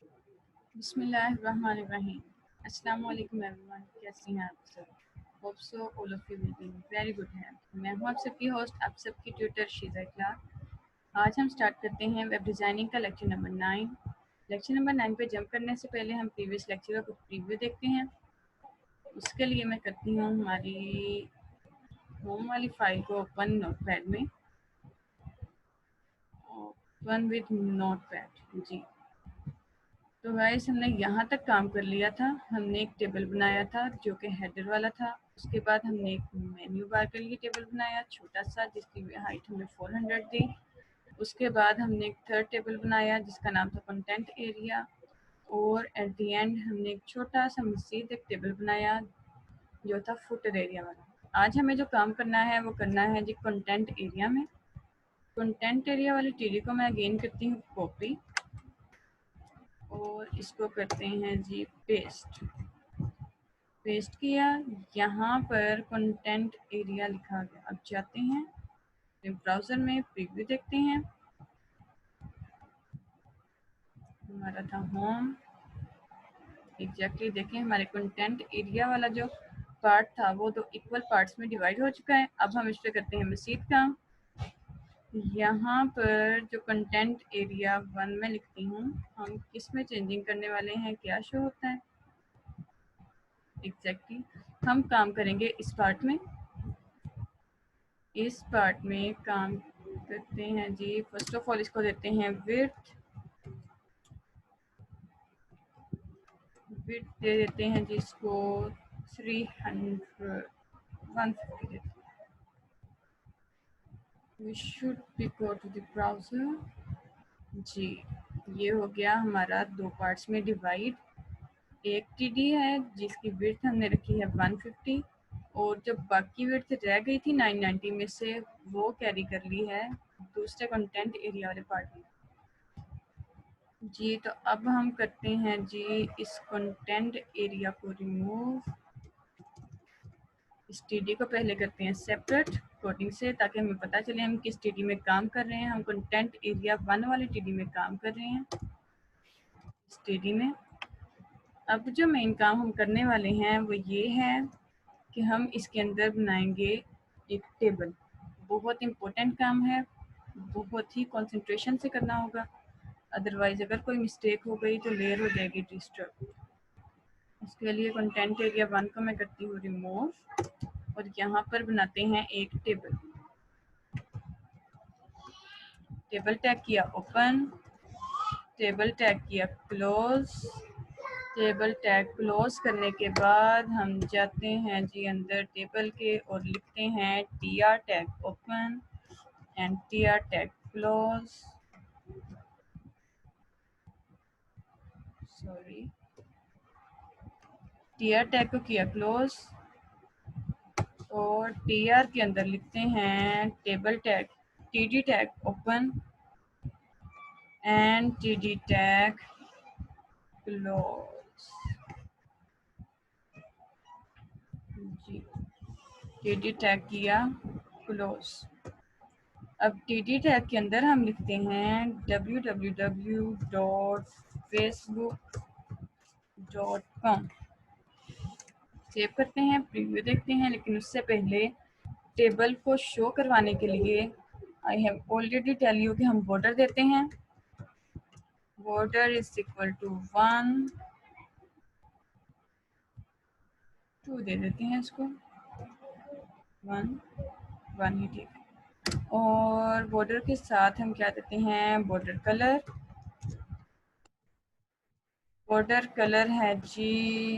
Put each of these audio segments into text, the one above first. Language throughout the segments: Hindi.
बिस्मिल्लाहिर्रहमानिर्रहीम। अस्सलाम वालेकुम एवरीवन, कैसे हैं आप सब? Hope so all of you will be very good health. मैं हूं आप सबकी होस्ट, आप सबकी ट्यूटर शीज़ा इखलाक। आज हम स्टार्ट करते हैं वेब डिज़ाइनिंग का लेक्चर नंबर 9। लेक्चर नंबर 9 पे जंप करने से पहले हम प्रीवियस लेक्चर का कुछ प्रीव्यू देखते हैं। उसके लिए मैं करती हूँ हमारी होम वाली फाइल को ओपन नोटपैड में, ओपन विद नोटपैड जी। तो गाइस हमने यहाँ तक काम कर लिया था। हमने एक टेबल बनाया था जो कि हेडर वाला था। उसके बाद हमने एक मेन्यू बार के लिए टेबल बनाया छोटा सा, जिसकी हाइट हमने 400 दी। उसके बाद हमने एक थर्ड टेबल बनाया जिसका नाम था कंटेंट एरिया। और एट द एंड हमने एक छोटा सा मज़ीद एक टेबल बनाया जो था फुटर एरिया वाला। आज हमें जो काम करना है वो करना है जी कंटेंट एरिया में। कंटेंट एरिया वाली टीडी को मैं अगेन करती हूँ कॉपी और इसको करते हैं जी पेस्ट। पेस्ट किया, यहाँ पर कंटेंट एरिया लिखा गया। अब जाते हैं ब्राउज़र में, प्रीव्यू देखते हैं। हमारा था होम, एग्जैक्टली देखें हमारे कंटेंट एरिया वाला जो पार्ट था वो तो इक्वल पार्ट्स में डिवाइड हो चुका है। अब हम इस पर करते हैं मज़ीद काम। यहाँ पर जो कंटेंट एरिया 1 में लिखती हूँ, हम किस में चेंजिंग करने वाले हैं, क्या शो होता है एग्जैक्टली हम काम करेंगे इस पार्ट में। इस पार्ट में काम करते हैं जी। फर्स्ट ऑफ ऑल इसको देते हैं विड्थ दे देते हैं जी इसको 300 150 देते हैं। We should be go to the browser जी। ये हो गया हमारा दो पार्ट्स में डिवाइड। एक टीडी है जिसकी विड्थ हमने रखी है 150 और जो बाकी विड्थ रह गई थी 990 में से वो कैरी कर ली है दूसरे कंटेंट एरिया वाले पार्ट में जी। तो अब हम करते हैं जी इस कंटेंट एरिया को रिमूव। इस टीडी को पहले करते हैं सेपरेट कोडिंग से ताकि हमें पता चले हम किस टीडी में काम कर रहे हैं। हम कंटेंट एरिया 1 वाले टीडी में काम कर रहे हैं इस टीडी में। अब जो मेन काम हम करने वाले हैं वो ये है कि हम इसके अंदर बनाएंगे एक टेबल। बहुत इम्पोर्टेंट काम है, बहुत ही कंसंट्रेशन से करना होगा, अदरवाइज अगर कोई मिस्टेक हो गई तो लेयर हो जाएगी डिस्टर्ब। उसके लिए कंटेंट एरिया 1 को मैं करती हूँ रिमूव और यहाँ पर बनाते हैं एक टेबल। टेबल टैग किया ओपन, टेबल टैग किया क्लोज। टेबल टैग क्लोज करने के बाद हम जाते हैं जी अंदर टेबल के और लिखते हैं TR tag open and TR tag close. Sorry, TR tag को किया क्लोज और टीआर के अंदर लिखते हैं table tag TD tag open and TD tag close जी। टीडी टैग किया क्लोज। अब टीडी टैग के अंदर हम लिखते हैं www.facebook.com। सेव करते हैं, प्रीव्यू देखते हैं, लेकिन उससे पहले टेबल को शो करवाने के लिए I have already tell you कि हम बॉर्डर देते हैं। बॉर्डर इज इक्वल टू 1 2 दे देते हैं इसको 1 1 ही ठीक है। और बॉर्डर के साथ हम क्या देते हैं बॉर्डर कलर। बॉर्डर कलर है जी,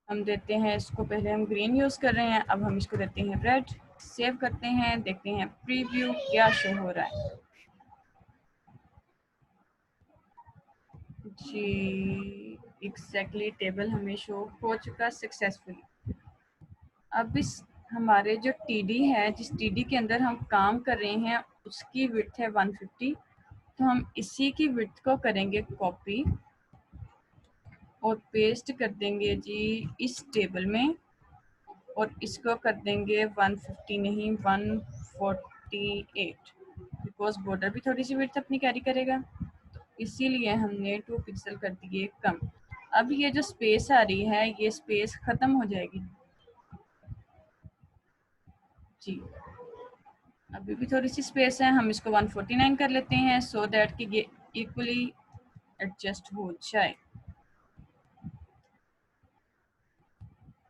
हम देते हैं इसको, पहले हम ग्रीन यूज़ कर रहे हैं, अब हम इसको देते हैं रेड। सेव करते हैं, देखते हैं प्रीव्यू क्या शो हो रहा है जी। एग्जैक्टली टेबल हमें शो हो चुका सक्सेसफुली। अब इस हमारे जो टीडी है, जिस टीडी के अंदर हम काम कर रहे हैं, उसकी विड्थ है 150। तो हम इसी की विड्थ को करेंगे कॉपी और पेस्ट कर देंगे जी इस टेबल में और इसको कर देंगे 150 नहीं 148, बिकॉज बॉर्डर भी थोड़ी सी विड्थ अपनी कैरी करेगा। तो इसीलिए हमने 2 पिक्सल कर दिए कम। अब ये जो स्पेस आ रही है ये स्पेस खत्म हो जाएगी जी। अभी भी थोड़ी सी स्पेस है, हम इसको 149 कर लेते हैं सो दैट कि ये इक्वली एडजस्ट हो जाए।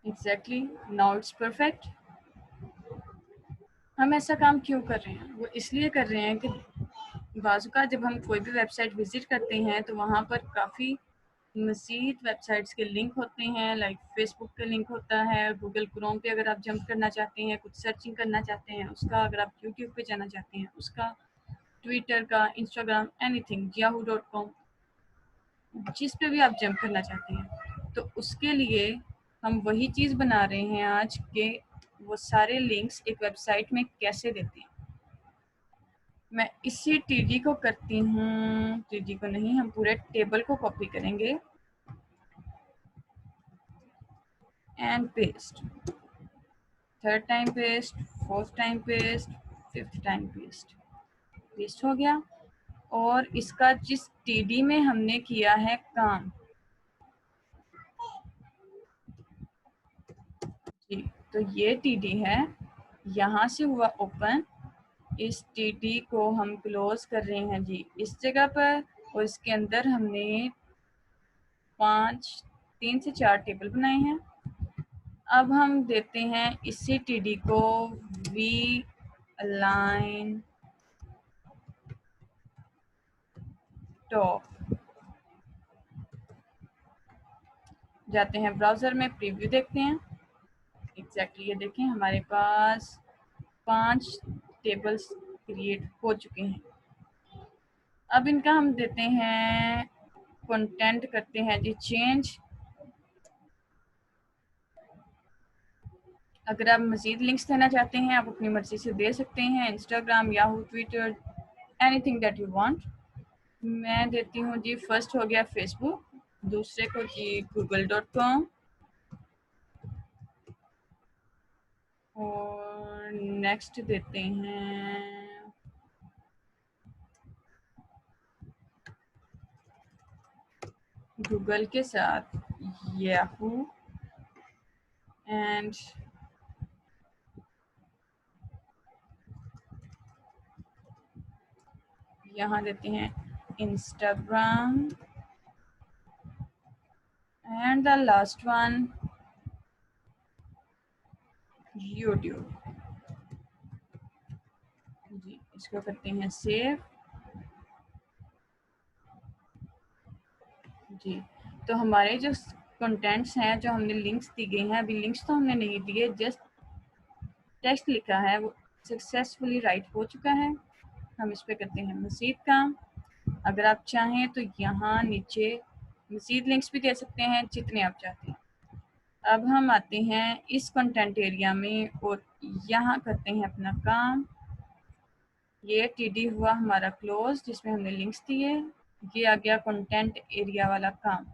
Exactly, now it's perfect. हम ऐसा काम क्यों कर रहे हैं? वो इसलिए कर रहे हैं कि बाज़ का जब हम कोई भी वेबसाइट विजिट करते हैं तो वहाँ पर काफ़ी मज़ीद वेबसाइट्स के लिंक होते हैं, लाइक फेसबुक का लिंक होता है, गूगल क्रोम पे अगर आप जंप करना चाहते हैं, कुछ सर्चिंग करना चाहते हैं उसका, अगर आप यूट्यूब पे जाना चाहते हैं उसका, ट्विटर का, इंस्टाग्राम, एनीथिंग, yahoo.com, जिस पे भी आप जंप करना चाहते हैं। तो उसके लिए हम वही चीज़ बना रहे हैं आज के वो सारे लिंक्स एक वेबसाइट में कैसे देते हैं। मैं इसी टीडी को करती हूँ, टीडी को नहीं, हम पूरे टेबल को कॉपी करेंगे and paste, third time paste, fourth time paste, fifth time paste, paste हो गया। और इसका जिस टीडी में हमने किया है काम जी, तो ये टीडी है, यहाँ से हुआ ओपन, इस टीडी को हम क्लोज कर रहे हैं जी इस जगह पर, और इसके अंदर हमने 3 से 4 टेबल बनाए हैं। अब हम देते हैं इसी टीडी को वी अलाइन टॉप, जाते हैं ब्राउज़र में, प्रीव्यू देखते हैं। एग्जैक्टली ये देखें हमारे पास 5 टेबल्स क्रिएट हो चुके हैं। अब इनका हम देते हैं कंटेंट, करते हैं जी चेंज। अगर आप मज़ीद लिंक्स देना चाहते हैं आप अपनी मर्ज़ी से दे सकते हैं, Instagram, Yahoo, Twitter, anything that you want. मैं देती हूँ जी, फर्स्ट हो गया फेसबुक, दूसरे को जी google.com, और नेक्स्ट देते हैं गूगल के साथ याहू, एंड यहाँ देते हैं Instagram, and the last one YouTube जी। इसको करते हैं सेव जी। तो हमारे जो कंटेंट्स हैं, जो हमने लिंक्स दी गई हैं, अभी लिंक्स तो हमने नहीं दिए, जस्ट टेक्स्ट लिखा है, वो सक्सेसफुली राइट हो चुका है। हम इस पे करते हैं मज़ीद काम। अगर आप चाहें तो यहाँ नीचे मज़ीद लिंक्स भी दे सकते हैं जितने आप चाहते हैं। अब हम आते हैं इस कंटेंट एरिया में और यहाँ करते हैं अपना काम। ये टीडी हुआ हमारा क्लोज जिसमें हमने लिंक्स दिए। ये आ गया कंटेंट एरिया वाला काम,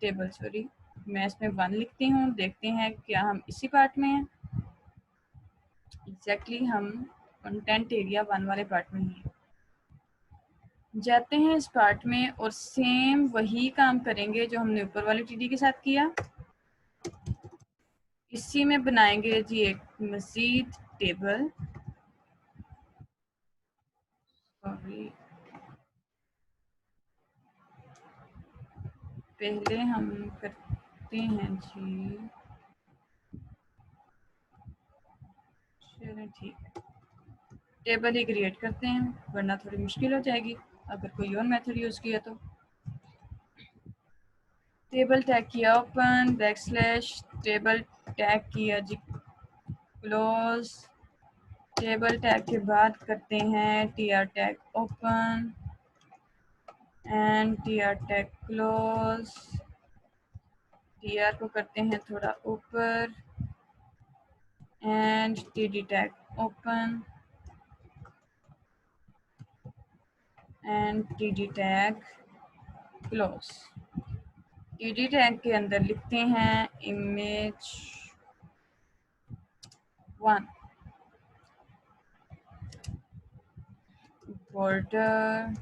टेबल सॉरी। मैं इसमें 1 लिखती हूँ, देखते हैं क्या हम इसी पार्ट में हैं। एग्जैक्टली हम कंटेंट एरिया 1 वाले पार्ट में ही हैं। जाते हैं इस पार्ट में और सेम वही काम करेंगे जो हमने ऊपर वाली टीडी के साथ किया। इसी में बनाएंगे जी एक मज़ीद टेबल, सॉरी पहले हम करते हैं जी, चलिए ठीक, टेबल ही क्रिएट करते हैं वरना थोड़ी मुश्किल हो जाएगी अगर कोई और मेथड यूज़ किया तो। टेबल टैग किया ओपन, बैकस्लैश, टेबल टैग किया जी क्लोज, टेबल टैग के बाद करते हैं TR tag open and TR tag close, TR को करते हैं थोड़ा ऊपर and TD tag open and TD tag close. TD tag के अंदर लिखते हैं image 1, border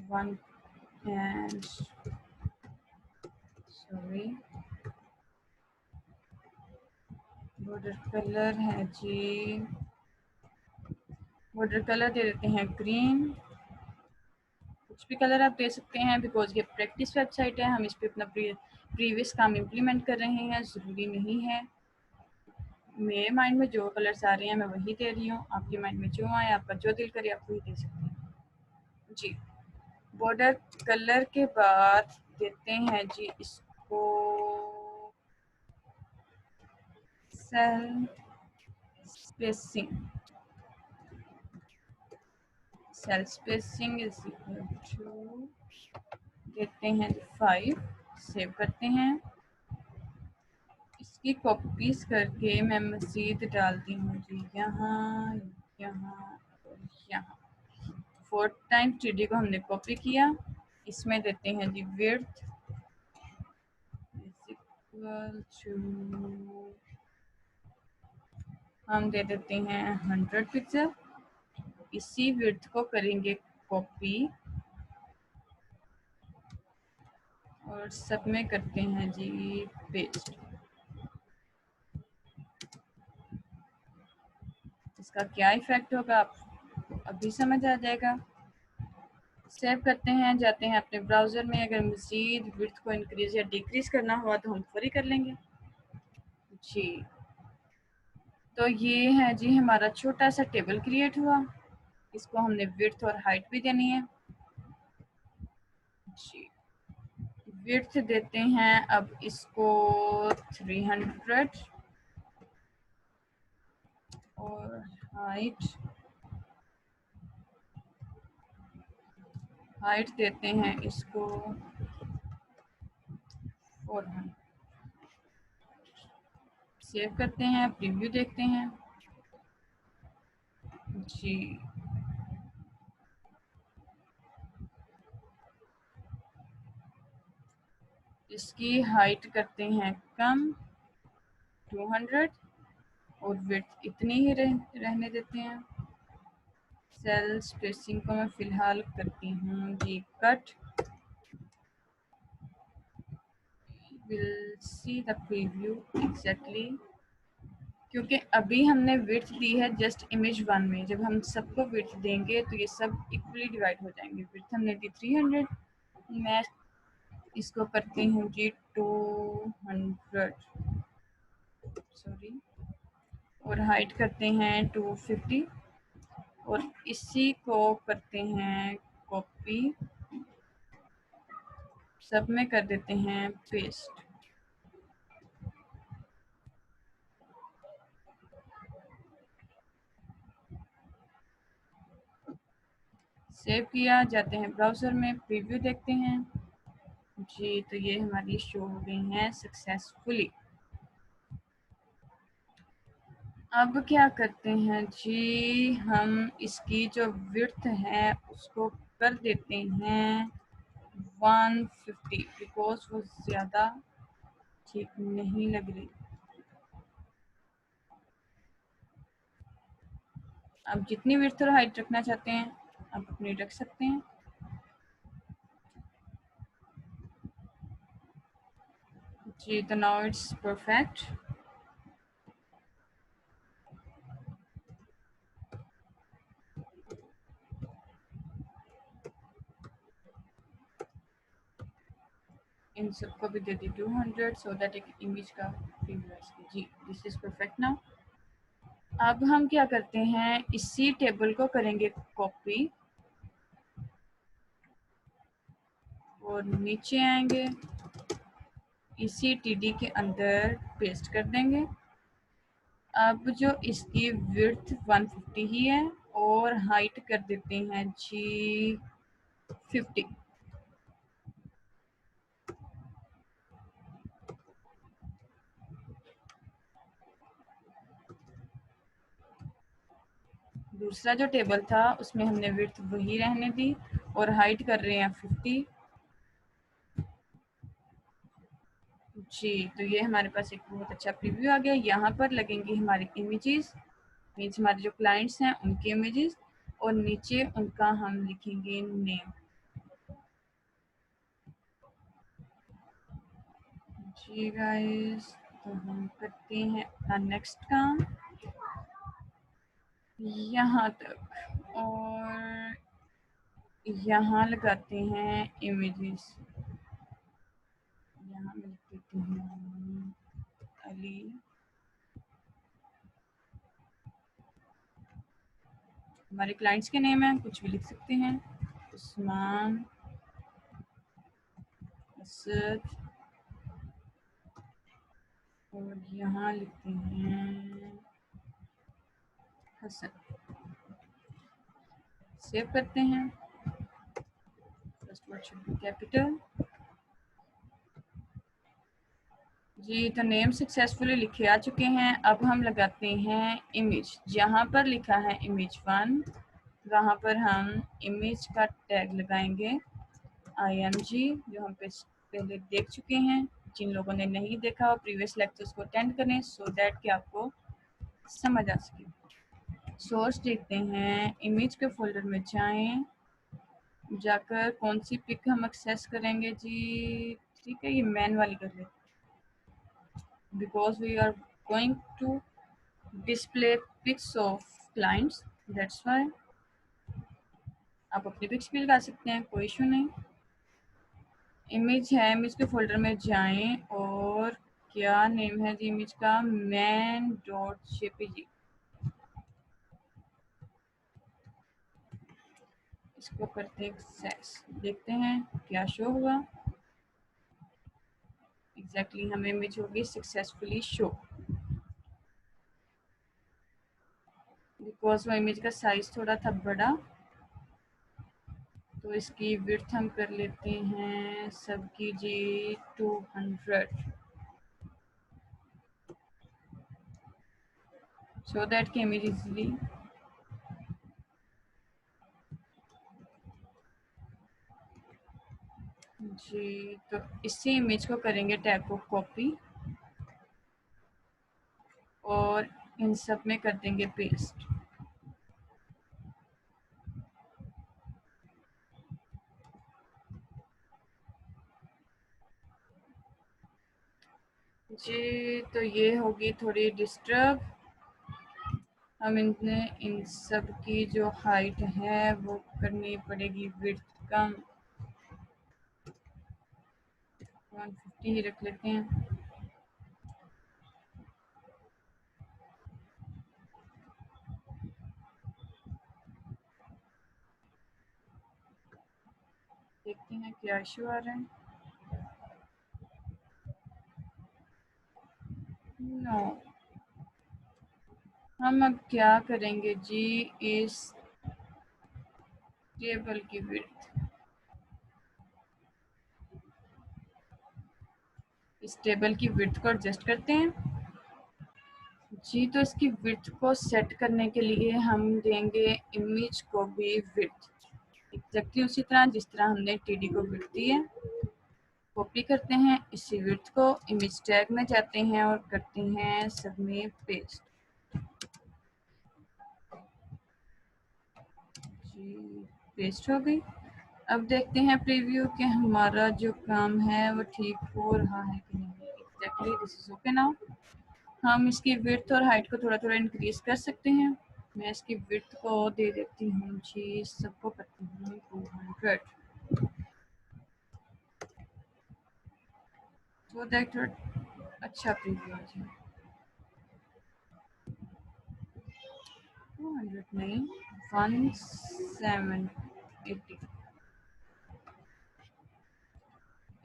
1 and sorry border colour है जी, बॉर्डर कलर दे देते हैं ग्रीन। कुछ भी कलर आप दे सकते हैं बिकॉज ये प्रैक्टिस वेबसाइट है, हम इस पे अपना प्रीवियस काम इम्प्लीमेंट कर रहे हैं, ज़रूरी नहीं है। मेरे माइंड में जो कलर्स आ रहे हैं मैं वही दे रही हूँ, आपके माइंड में जो आए, आपका जो दिल करे आप वही दे सकते हैं जी। बॉर्डर कलर के बाद देते हैं जी इसको cell spacing. Cell spacing is equal to देते हैं 5। सेव करते हैं। इसकी कॉपीज करके मैं मजीद डालती हूँ जी यहाँ, यहाँ और यहाँ। 4 टाइम 3D को हमने कॉपी किया। इसमें देते हैं जी विड्थ इज इक्वल टू, हम दे देते हैं 100 पिक्सल। इसी विड्थ को करेंगे कॉपी और सब में करते हैं जी पेस्ट। इसका क्या इफेक्ट होगा आपको अभी समझ आ जाएगा। सेव करते हैं, जाते हैं अपने ब्राउज़र में। अगर मज़ीद विड्थ को इंक्रीज या डिक्रीज करना हुआ तो हम फ्री कर लेंगे जी। तो ये है जी हमारा छोटा सा टेबल क्रिएट हुआ। इसको हमने विड्थ और हाइट भी देनी है जी। विड्थ देते हैं अब इसको 300 और हाइट देते हैं इसको 400। सेव करते हैं, प्रीव्यू देखते हैं जी। इसकी हाइट करते हैं कम 200 और विड्थ इतनी ही रहने देते हैं। सेल स्पेसिंग को मैं फिलहाल करती हूँ जी cut. Will see the preview exactly, क्योंकि अभी हमने विड्थ दी है जस्ट इमेज 1 में। जब हम सबको विड्थ देंगे तो ये सब इक्वली डिवाइड हो जाएंगे। विड्थ हमने दी 300, मैं इसको करती हूँ जी 200 सॉरी, और हाइट करते हैं 250 और इसी को करते हैं कॉपी, सब में कर देते हैं पेस्ट। सेव किया, जाते हैं ब्राउज़र में, प्रीव्यू देखते हैं जी। तो ये हमारी शो हो गई हैं सक्सेसफुली। अब क्या करते हैं जी, हम इसकी जो विड्थ है उसको कर देते हैं 150 बिकॉज वो ज़्यादा ठीक नहीं लग रही। आप जितनी विड्थ और हाइट रखना चाहते हैं आप अपनी रख सकते हैं जी। तो नाउ इट्स परफेक्ट। इन सबको भी दे दी 200 सो दैट एक इमेज का प्रीव्यू जी। This is perfect now. अब हम क्या करते हैं, इसी टेबल को करेंगे कॉपी और नीचे आएंगे, इसी टीडी के अंदर पेस्ट कर देंगे। अब जो इसकी विड्थ 150 ही है और हाइट कर देते हैं जी 50। दूसरा जो टेबल था उसमें हमने विड्थ वही रहने दी और हाइट कर रहे हैं 50 जी। तो ये हमारे पास एक बहुत अच्छा प्रीव्यू आ गया। यहाँ पर लगेंगी हमारी इमेजेस, मीन्स हमारे जो क्लाइंट्स हैं उनकी इमेजेस, और नीचे उनका हम लिखेंगे नेम। जी गाइस, तो हम करते हैं अपना नेक्स्ट काम यहाँ तक और यहाँ लगाते हैं इमेजेस। यहाँ मैं लिख देती हूँ अली, हमारे क्लाइंट्स के नेम हैं, कुछ भी लिख सकते हैं, उस्मान, असद, और यहाँ लिखते हैं हसन। सेव करते हैं। First word should be capital. जी, तो नेम सक्सेसफुली लिखे आ चुके हैं। अब हम लगाते हैं इमेज। जहाँ पर लिखा है इमेज 1, वहाँ पर हम इमेज का टैग लगाएंगे IMG, जो हम पहले देख चुके हैं। जिन लोगों ने नहीं देखा और प्रीवियस लेक्चर्स को अटेंड करें सो दैट कि आपको समझ आ सके। सोर्स देखते हैं, इमेज के फोल्डर में जाएं, जाकर कौन सी पिक हम एक्सेस करेंगे जी। ठीक है, ये मैन वाली कर लेते हैं because we are going to display pics of clients, that's why. आप अपनी पिक्स भी लगा सकते हैं, कोई इशू नहीं। इमेज है, इमेज के फोल्डर में जाएं और क्या नेम है जी इमेज का, man.jpg। इसको करते हैं एक्सेस, देखते हैं क्या शो हुआ। एग्जैक्टली हमें इमेज होगी सक्सेसफुली शो, बिकॉज वो इमेज का साइज थोड़ा था बड़ा, तो इसकी विड्थ हम कर लेते हैं सबकी जी 200, सो दैट की इमेज इजीली जी। तो इसी इमेज को करेंगे टैग को कॉपी और इन सब में कर देंगे पेस्ट। जी, तो ये होगी थोड़ी डिस्टर्ब। हम इन सब की जो हाइट है वो करनी पड़ेगी विड्थ कम, 150 ही रख लेते हैं। देखते हैं क्या इशू आ रहा है। नो, हम अब क्या करेंगे जी, इस टेबल की विड्थ, इस टेबल की विड्थ को एडजस्ट करते हैं जी। तो इसकी विड्थ को सेट करने के लिए हम देंगे इमेज को भी विड्थ, एग्जैक्टली उसी तरह जिस तरह हमने टीडी को विड्थ दी है। कॉपी करते हैं इसी विड्थ को, इमेज टैग में जाते हैं और करते हैं सब में पेस्ट जी। पेस्ट हो गई। अब देखते हैं प्रीव्यू कि हमारा जो काम है वो ठीक हो रहा है कि नहीं। Exactly this is okay now. हम इसकी विड्थ और हाइट को थोड़ा थोड़ा इंक्रीज कर सकते हैं। मैं इसकी विड्थ को दे देती हूँ जी, सबको करती हूँ 200, सो दैट अच्छा प्रीव्यू आ जाए। 200 नहीं, 1780।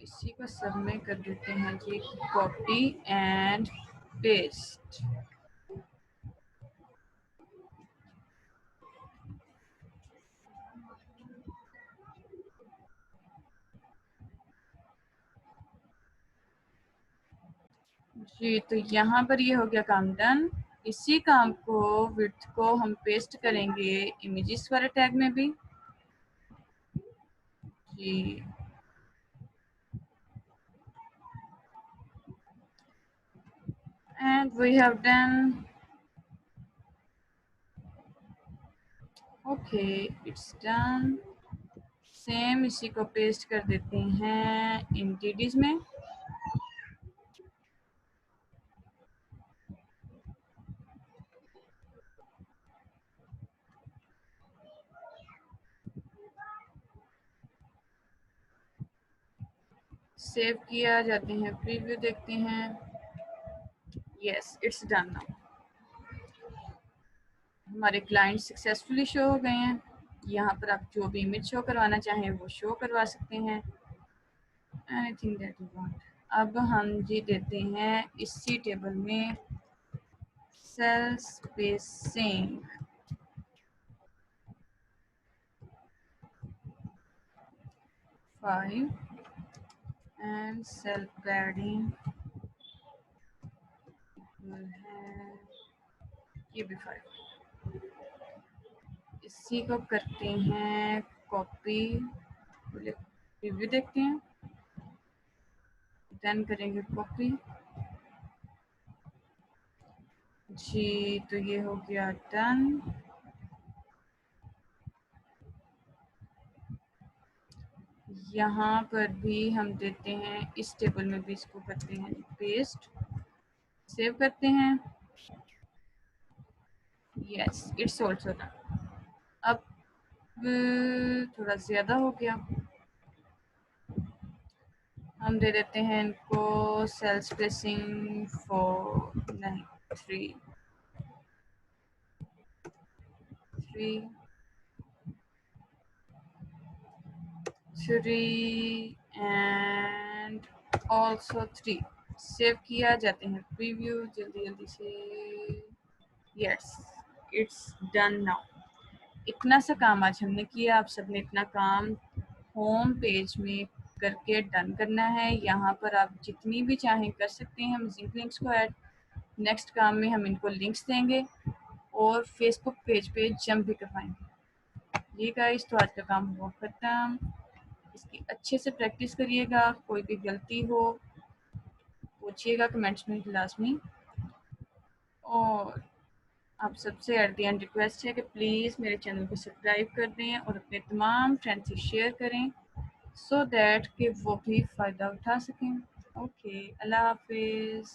इसी को सब में कर देते हैं जी कॉपी एंड पेस्ट। जी, तो यहाँ पर ये हो गया काम डन। इसी काम को विड्थ को हम पेस्ट करेंगे इमेजेस वाले टैग में भी जी। And we have done. Okay, it's done. Same इसी को पेस्ट कर देते हैं इन टीडीज में। सेव किया, जाते हैं प्रीव्यू देखते हैं। Yes, it's done now. हमारे क्लाइंट सक्सेसफुली शो हो गए हैं। यहाँ पर आप जो भी इमेज शो करवाना चाहें वो शो करवा सकते हैं, एनीथिंग दैट यू वांट। अब हम जी देते हैं इसी टेबल में cell spacing 5 and cell padding है ये भी 5। इसी को करते हैं कॉपी, रिव्यू देखते हैं, देन करेंगे कॉपी। जी तो ये हो गया डन। यहाँ पर भी हम देते हैं, इस टेबल में भी इसको करते हैं पेस्ट, सेव करते हैं। Yes, it's also done. अब थोड़ा ज़्यादा हो गया, हम दे देते हैं इनको सेल स्पेसिंग 4 नहीं 3 एंड ऑल्सो 3। सेव किया, जाते हैं प्रीव्यू जल्दी जल्दी से। Yes, it's done now. इतना सा काम आज हमने किया, आप सबने इतना काम होम पेज में करके डन करना है। यहाँ पर आप जितनी भी चाहें कर सकते हैं। हम जिंक लिंक्स को ऐड, नेक्स्ट काम में हम इनको लिंक्स देंगे और फेसबुक पेज पे जंप भी करवाएंगे। ये गाइस तो आज का काम हुआ खत्म। इसकी अच्छे से प्रैक्टिस करिएगा, कोई भी गलती हो पूछिएगा कमेंट्स में लाजमी। और आप सबसे एट द एंड रिक्वेस्ट है कि प्लीज़ मेरे चैनल को सब्सक्राइब कर दें और अपने तमाम फ्रेंड्स से शेयर करें, सो दैट कि वो भी फ़ायदा उठा सकें। ओके, अल्लाह हाफिज़।